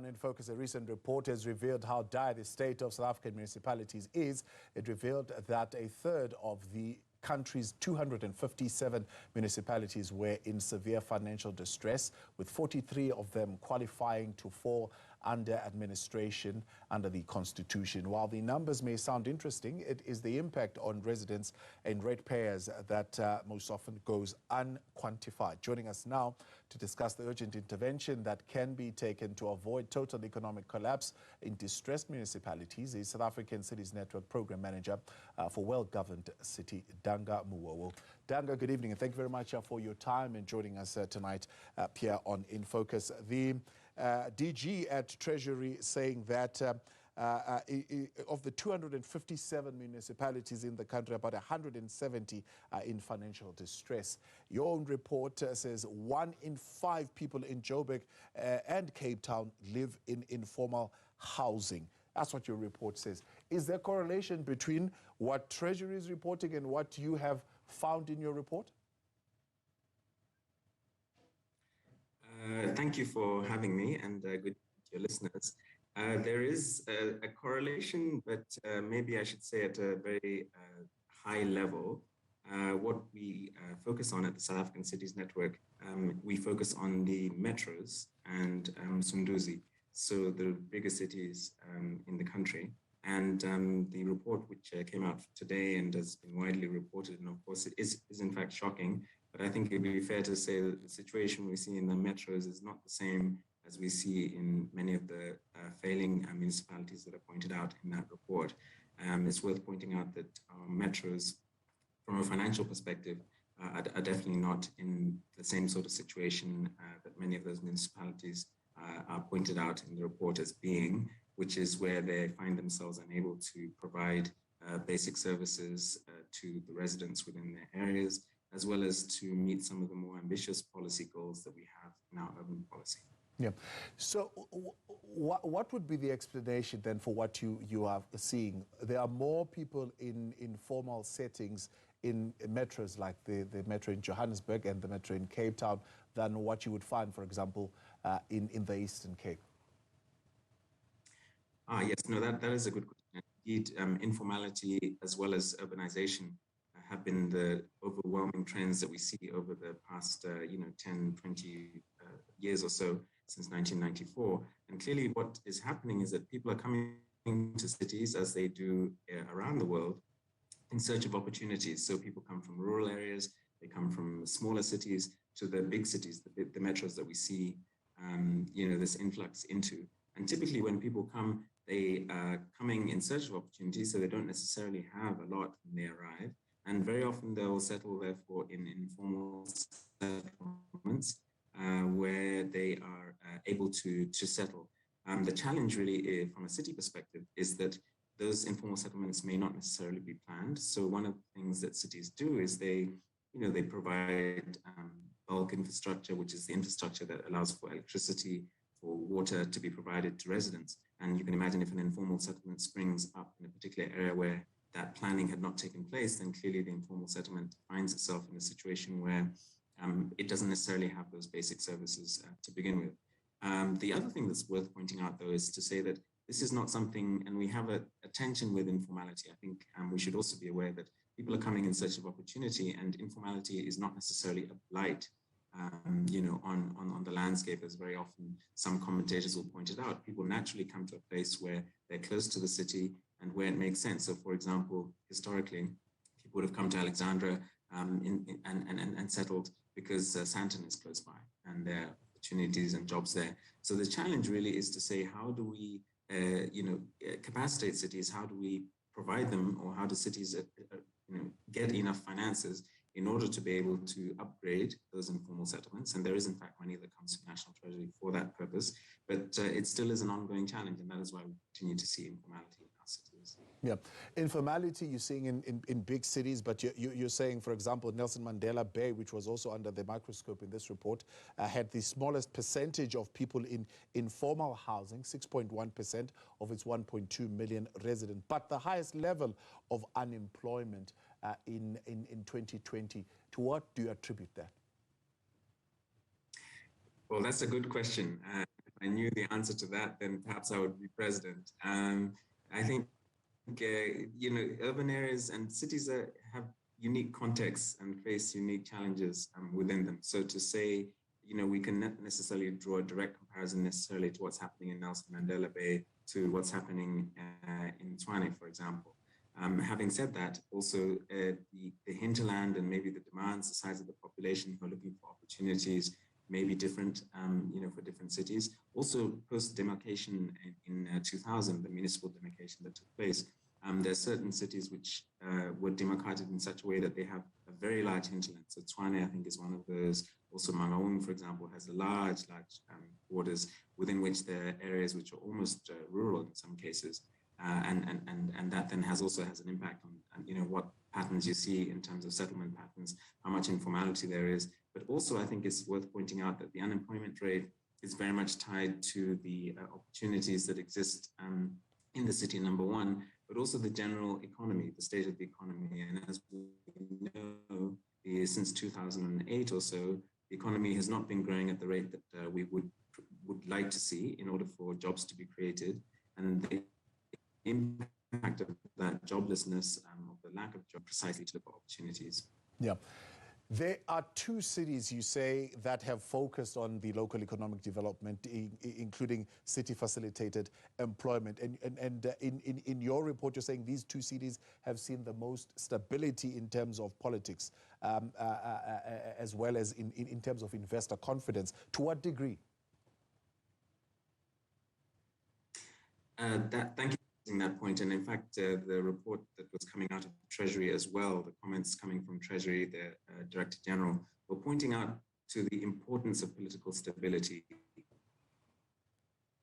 In focus, a recent report has revealed how dire the state of South African municipalities is. It revealed that a third of the country's 257 municipalities were in severe financial distress, with 43 of them qualifying to fall under administration under the Constitution. While the numbers may sound interesting, it is the impact on residents and ratepayers that most often goes unquantified. Joining us now to discuss the urgent intervention that can be taken to avoid total economic collapse in distressed municipalities is South African Cities Network Program Manager for Well-Governed City, Danga Mughogho. Danga, good evening, and thank you very much for your time and joining us tonight here on In Focus. The DG at Treasury saying that of the 257 municipalities in the country, about 170 are in financial distress. Your own report says 1 in 5 people in Joburg and Cape Town live in informal housing. That's what your report says. Is there correlation between what Treasury is reporting and what you have found in your report? Thank you for having me, and good to your listeners. There is a correlation, but maybe I should say at a very high level. What we focus on at the South African Cities Network, we focus on the metros and Sunduzi, so the bigger cities in the country. And the report which came out today and has been widely reported, and of course it is in fact shocking, but I think it would be fair to say that the situation we see in the metros is not the same as we see in many of the failing municipalities that are pointed out in that report. It's worth pointing out that our metros, from a financial perspective, are definitely not in the same sort of situation that many of those municipalities are pointed out in the report as being, which is where they find themselves unable to provide basic services to the residents within their areas, as well as to meet some of the more ambitious policy goals that we have in our urban policy. Yeah. So what would be the explanation then for what you are seeing? There are more people in informal settings in metros like the metro in Johannesburg and the metro in Cape Town than what you would find, for example, in the Eastern Cape. Yes, no, that is a good question. Indeed, informality as well as urbanization have been the overwhelming trends that we see over the past 10, 20 years or so since 1994. And clearly what is happening is that people are coming to cities, as they do around the world, in search of opportunities. So people come from rural areas, they come from smaller cities to the big cities, the metros that we see this influx into. And typically when people come, they are coming in search of opportunities, so they don't necessarily have a lot when they arrive. And very often they'll settle, therefore, in informal settlements where they are able to settle. The challenge really, from a city perspective, is that those informal settlements may not necessarily be planned. So one of the things that cities do is they provide bulk infrastructure, which is the infrastructure that allows for electricity, for water to be provided to residents. And you can imagine if an informal settlement springs up in a particular area where that planning had not taken place, then clearly the informal settlement finds itself in a situation where it doesn't necessarily have those basic services to begin with. The other thing that's worth pointing out, though, is to say that this is not something, and we have a tension with informality. I think we should also be aware that people are coming in search of opportunity, and informality is not necessarily a blight on the landscape, as very often some commentators will point it out. People naturally come to a place where they're close to the city and where it makes sense. So, for example, historically, people would have come to Alexandra and settled because Sandton is close by and there are opportunities and jobs there. So the challenge really is to say, how do we, capacitate cities? How do we provide them, or how do cities, get enough finances in order to be able to upgrade those informal settlements? And there is, in fact, money that comes from National Treasury for that purpose. But it still is an ongoing challenge, and that is why we continue to see informality in our cities. Yeah. Informality you're seeing in big cities, but you're saying, for example, Nelson Mandela Bay, which was also under the microscope in this report, had the smallest percentage of people in informal housing, 6.1% of its 1.2 million residents, but the highest level of unemployment in 2020. To what do you attribute that? Well, that's a good question. I knew the answer to that, then perhaps I would be president. I think, urban areas and cities have unique contexts and face unique challenges within them. So to say, we can not necessarily draw a direct comparison necessarily to what's happening in Nelson Mandela Bay to what's happening in Tshwane, for example. Having said that, also the hinterland and maybe the demands, the size of the population who are looking for opportunities may be different, for different cities. Also, post-demarcation in 2000, the municipal demarcation that took place, there are certain cities which were demarcated in such a way that they have a very large hinterland. So Tshwane, I think, is one of those. Also, Mangaung, for example, has large borders within which there are areas which are almost rural in some cases. And that then has an impact on what patterns you see in terms of settlement patterns, how much informality there is. But also, I think it's worth pointing out that the unemployment rate is very much tied to the opportunities that exist in the city, number one, but also the general economy, the state of the economy. And as we know, since 2008 or so, the economy has not been growing at the rate that we would like to see in order for jobs to be created. And the impact of that joblessness, of the lack of job, precisely to look for opportunities. Yeah. There are two cities, you say, that have focused on the local economic development, including city-facilitated employment. And in your report, you're saying these two cities have seen the most stability in terms of politics, as well as in terms of investor confidence. To what degree? Thank you for that point. And in fact, the report that was coming out of Treasury as well, the comments coming from Treasury, the Director General, were pointing out to the importance of political stability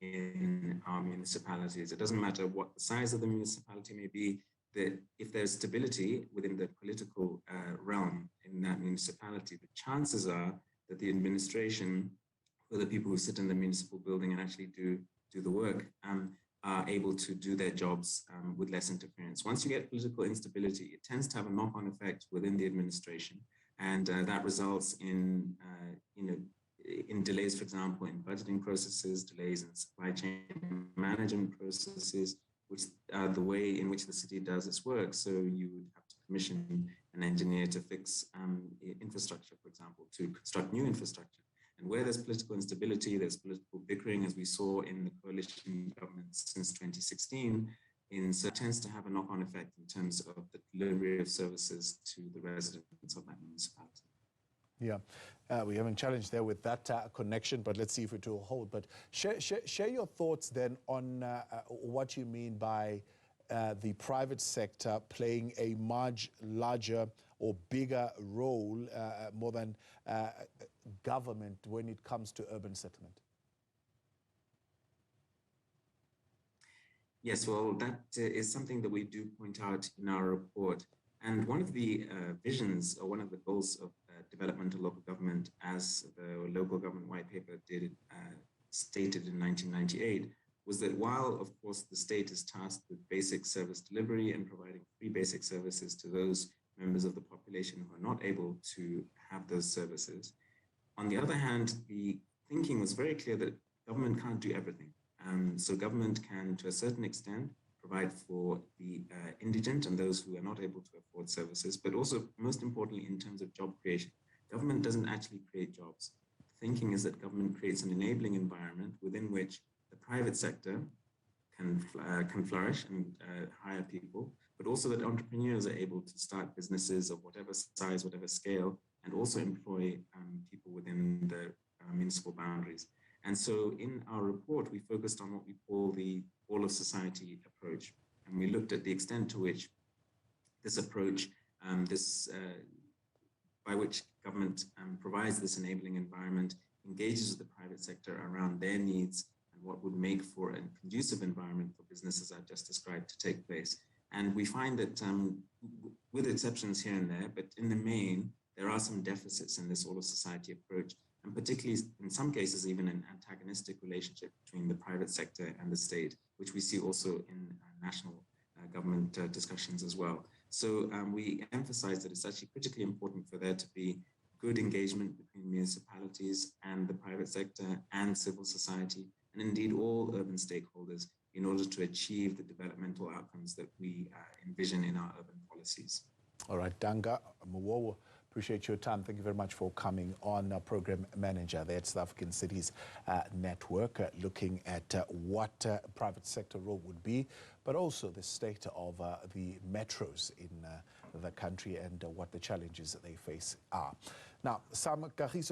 in our municipalities. It doesn't matter what the size of the municipality may be, that if there's stability within the political realm in that municipality, the chances are that the administration, or the people who sit in the municipal building and actually do the work, are able to do their jobs with less interference. Once you get political instability, it tends to have a knock-on effect within the administration, and that results in delays, for example, in budgeting processes, delays in supply chain management processes, which are the way in which the city does its work. So you would have to commission an engineer to fix infrastructure, for example, to construct new infrastructure. And where there's political instability, there's political bickering, as we saw in the coalition government since 2016, tends to have a knock-on effect in terms of the delivery of services to the residents of that municipality. Yeah, we're having a challenge there with that connection, but let's see if it will hold. But share your thoughts then on what you mean by the private sector playing a much larger or bigger role more than government when it comes to urban settlement. Yes, well, that is something that we do point out in our report. And one of the visions, or one of the goals of developmental local government, as the local government white paper stated in 1998, was that while, of course, the state is tasked with basic service delivery and providing free basic services to those members of the population who are not able to have those services, on the other hand, the thinking was very clear that government can't do everything. So government can, to a certain extent, provide for the indigent and those who are not able to afford services, but also, most importantly, in terms of job creation. Government doesn't actually create jobs. The thinking is that government creates an enabling environment within which the private sector can flourish and hire people, but also that entrepreneurs are able to start businesses of whatever size, whatever scale, and also employ people within the municipal boundaries. And so in our report, we focused on what we call the all of society approach. And we looked at the extent to which this approach, by which government provides this enabling environment, engages with the private sector around their needs and what would make for a conducive environment for businesses I've just described to take place. And we find that, with exceptions here and there, but in the main, there are some deficits in this all of society approach, and particularly in some cases, even an antagonistic relationship between the private sector and the state, which we see also in national government discussions as well. So we emphasize that it's actually critically important for there to be good engagement between municipalities and the private sector and civil society, and indeed all urban stakeholders in order to achieve the developmental outcomes that we envision in our urban policies. All right, Danga Mughogho, appreciate your time. Thank you very much for coming on. Program Manager there at South African Cities Network, looking at what private sector role would be, but also the state of the metros in the country and what the challenges that they face are. Now, some Kagiso